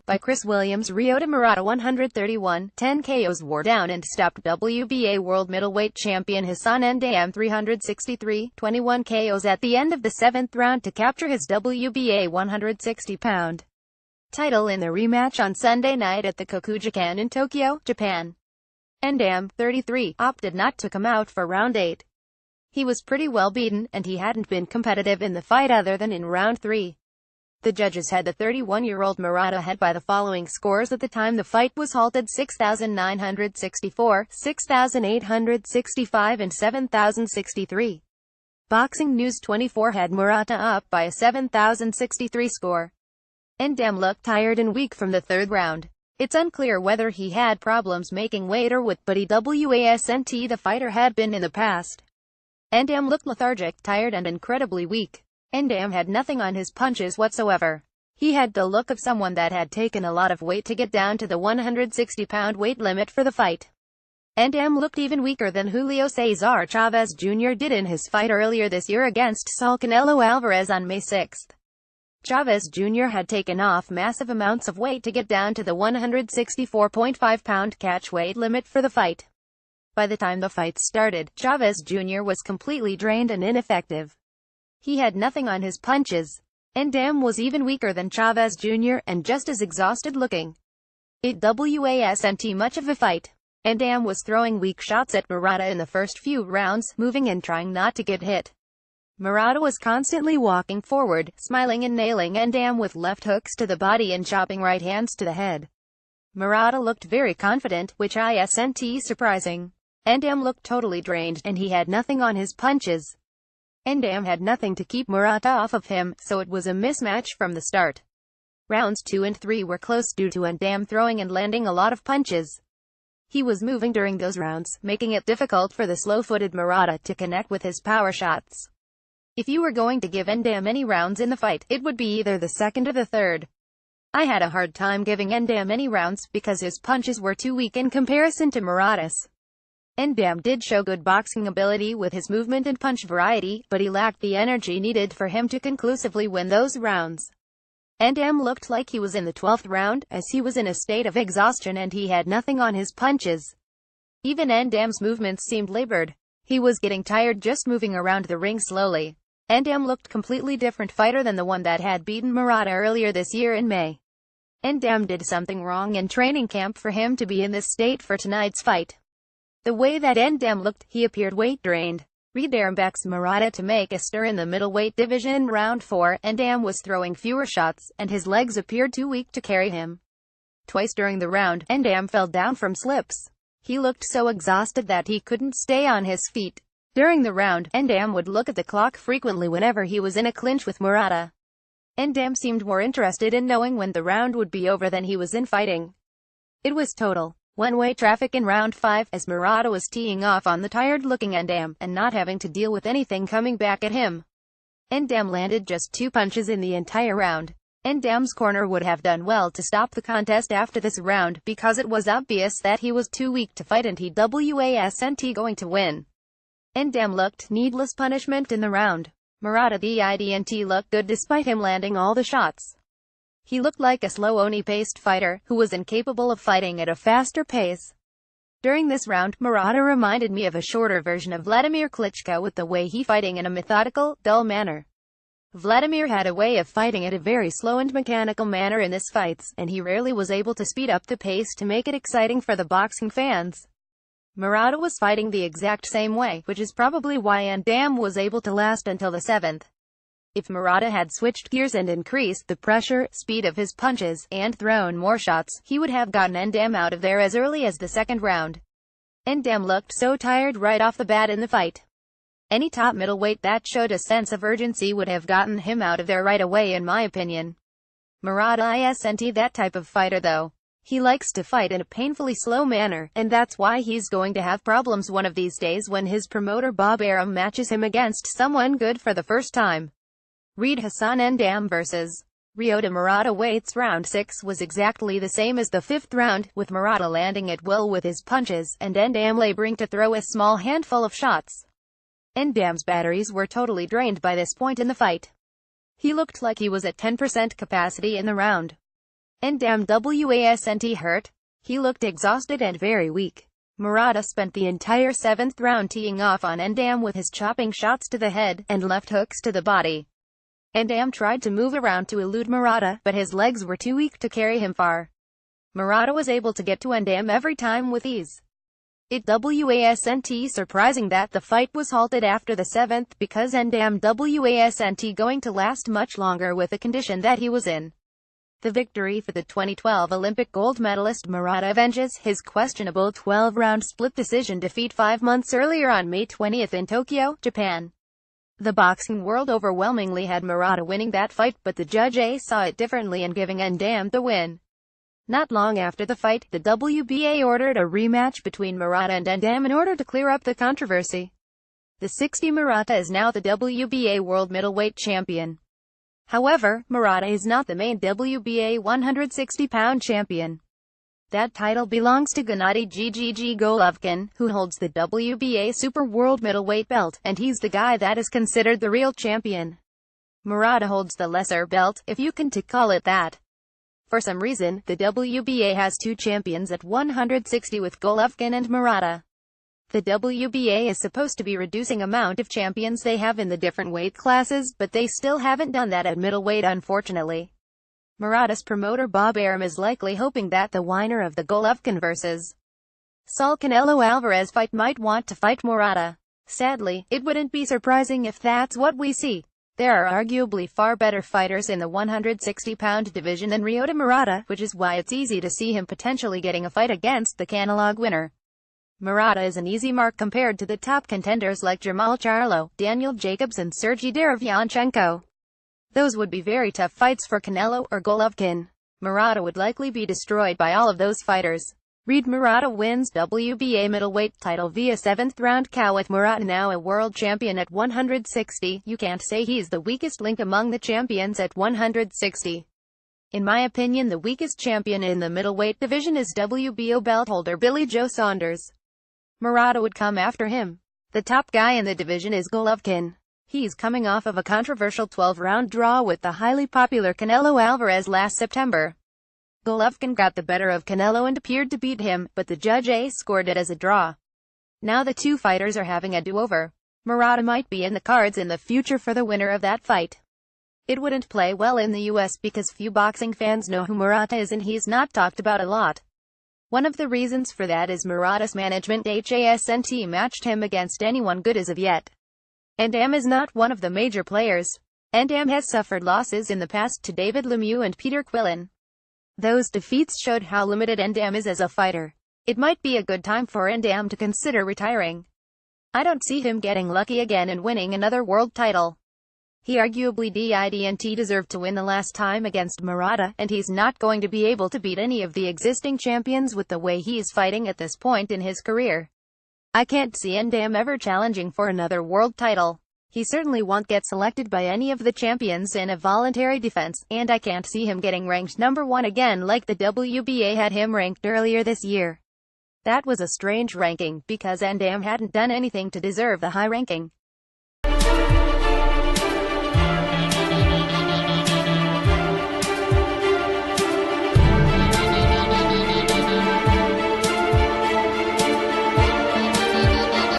by Chris Williams Ryota Murata. 131, 10 KOs wore down and stopped WBA World middleweight champion Hassan 363, 21 KOs at the end of the 7th round to capture his WBA 160-pound title in the rematch on Sunday night at the Kokugikan in Tokyo, Japan. 33, opted not to come out for round 8. He was pretty well beaten, and he hadn't been competitive in the fight other than in round 3. The judges had the 31-year-old Murata ahead by the following scores at the time the fight was halted: 6,964, 6,865 and 7,063. Boxing News 24 had Murata up by a 7,063 score. Looked tired and weak from the 3rd round. It's unclear whether he had problems making weight or what, but he wasn't the fighter had been in the past. Looked lethargic, tired and incredibly weak. Had nothing on his punches whatsoever. He had the look of someone that had taken a lot of weight to get down to the 160-pound weight limit for the fight. Looked even weaker than Julio Cesar Chavez Jr. did in his fight earlier this year against Saul Canelo Alvarez on May 6. Chavez Jr. had taken off massive amounts of weight to get down to the 164.5-pound catch weight limit for the fight. By the time the fight started, Chavez Jr. was completely drained and ineffective. He had nothing on his punches. Was even weaker than Chavez Jr. and just as exhausted looking. It wasn't much of a fight. Was throwing weak shots at Murata in the first few rounds, moving and trying not to get hit. Murata was constantly walking forward, smiling and nailing with left hooks to the body and chopping right hands to the head. Murata looked very confident, which isn't surprising. Looked totally drained, and he had nothing on his punches. Had nothing to keep Murata off of him, so it was a mismatch from the start. Rounds 2 and 3 were close due to throwing and landing a lot of punches. He was moving during those rounds, making it difficult for the slow-footed Murata to connect with his power shots. If you were going to give any rounds in the fight, it would be either the 2nd or the 3rd. I had a hard time giving any rounds, because his punches were too weak in comparison to Murata's. Did show good boxing ability with his movement and punch variety, but he lacked the energy needed for him to conclusively win those rounds. Looked like he was in the 12th round, as he was in a state of exhaustion and he had nothing on his punches. Even Ndam's movements seemed labored. He was getting tired just moving around the ring slowly. Looked completely different fighter than the one that had beaten Murata earlier this year in May. Did something wrong in training camp for him to be in this state for tonight's fight. The way that looked, he appeared weight drained. Backs Murata to make a stir in the middleweight division in round 4. Was throwing fewer shots, and his legs appeared too weak to carry him. Twice during the round, fell down from slips. He looked so exhausted that he couldn't stay on his feet. During the round, would look at the clock frequently whenever he was in a clinch with Murata. Seemed more interested in knowing when the round would be over than he was in fighting. It was total one-way traffic in round 5, as Murata was teeing off on the tired-looking and not having to deal with anything coming back at him. Landed just 2 punches in the entire round. Ndam's corner would have done well to stop the contest after this round, because it was obvious that he was too weak to fight and he wasn't going to win. Looked needless punishment in the round. Murata didn't look good despite him landing all the shots. He looked like a slow Oni-paced fighter, who was incapable of fighting at a faster pace. During this round, Murata reminded me of a shorter version of Vladimir Klitschko with the way he fighting in a methodical, dull manner. Vladimir had a way of fighting at a very slow and mechanical manner in his fights, and he rarely was able to speed up the pace to make it exciting for the boxing fans. Murata was fighting the exact same way, which is probably why Ndam was able to last until the 7th. If Murata had switched gears and increased the pressure, speed of his punches, and thrown more shots, he would have gotten Ndam out of there as early as the 2nd round. Ndam looked so tired right off the bat in the fight. Any top middleweight that showed a sense of urgency would have gotten him out of there right away in my opinion. Murata isn't that type of fighter though. He likes to fight in a painfully slow manner, and that's why he's going to have problems one of these days when his promoter Bob Arum matches him against someone good for the first time. Read Hassan Ndam vs. Ryota Murata. Weights. Round 6 was exactly the same as the 5th round, with Murata landing at will with his punches, and Ndam laboring to throw a small handful of shots. Ndam's batteries were totally drained by this point in the fight. He looked like he was at 10% capacity in the round. Ndam wasn't hurt. He looked exhausted and very weak. Murata spent the entire 7th round teeing off on Ndam with his chopping shots to the head, and left hooks to the body. Ndam tried to move around to elude Murata, but his legs were too weak to carry him far. Murata was able to get to Ndam every time with ease. It wasn't surprising that the fight was halted after the 7th, because Ndam wasn't going to last much longer with the condition that he was in. The victory for the 2012 Olympic gold medalist Murata avenges his questionable 12-round split decision defeat 5 months earlier on May 20 in Tokyo, Japan. The boxing world overwhelmingly had Murata winning that fight, but the judges saw it differently and giving Ndam the win. Not long after the fight, the WBA ordered a rematch between Murata and Ndam in order to clear up the controversy. The 60 Murata is now the WBA World middleweight champion. However, Murata is not the main WBA 160-pound champion. That title belongs to Gennady Golovkin, who holds the WBA Super World middleweight belt, and he's the guy that is considered the real champion. Murata holds the lesser belt, if you can call it that. For some reason, the WBA has 2 champions at 160 with Golovkin and Murata. The WBA is supposed to be reducing amount of champions they have in the different weight classes, but they still haven't done that at middleweight, unfortunately. Murata's promoter Bob Arum is likely hoping that the winner of the Golovkin vs. Saul Canelo Alvarez fight might want to fight Murata. Sadly, it wouldn't be surprising if that's what we see. There are arguably far better fighters in the 160-pound division than Ryota Murata, which is why it's easy to see him potentially getting a fight against the Canelo winner. Murata is an easy mark compared to the top contenders like Jermall Charlo, Daniel Jacobs and Sergey Derevyanchenko. Those would be very tough fights for Canelo or Golovkin. Murata would likely be destroyed by all of those fighters. Read Murata wins WBA middleweight title via 7th round KO. With Murata now a world champion at 160, you can't say he's the weakest link among the champions at 160. In my opinion, the weakest champion in the middleweight division is WBO belt holder Billy Joe Saunders. Murata would come after him. The top guy in the division is Golovkin. He's coming off of a controversial 12-round draw with the highly popular Canelo Alvarez last September. Golovkin got the better of Canelo and appeared to beat him, but the judges scored it as a draw. Now the two fighters are having a do-over. Murata might be in the cards in the future for the winner of that fight. It wouldn't play well in the US because few boxing fans know who Murata is and he's not talked about a lot. One of the reasons for that is Murata's management hasn't matched him against anyone good as of yet. Ndam is not one of the major players. Ndam has suffered losses in the past to David Lemieux and Peter Quillin. Those defeats showed how limited Ndam is as a fighter. It might be a good time for Ndam to consider retiring. I don't see him getting lucky again and winning another world title. He arguably didn't deserve to win the last time against Murata, and he's not going to be able to beat any of the existing champions with the way he's fighting at this point in his career. I can't see Ndam ever challenging for another world title. He certainly won't get selected by any of the champions in a voluntary defense, and I can't see him getting ranked number 1 again like the WBA had him ranked earlier this year. That was a strange ranking, because Ndam hadn't done anything to deserve the high ranking.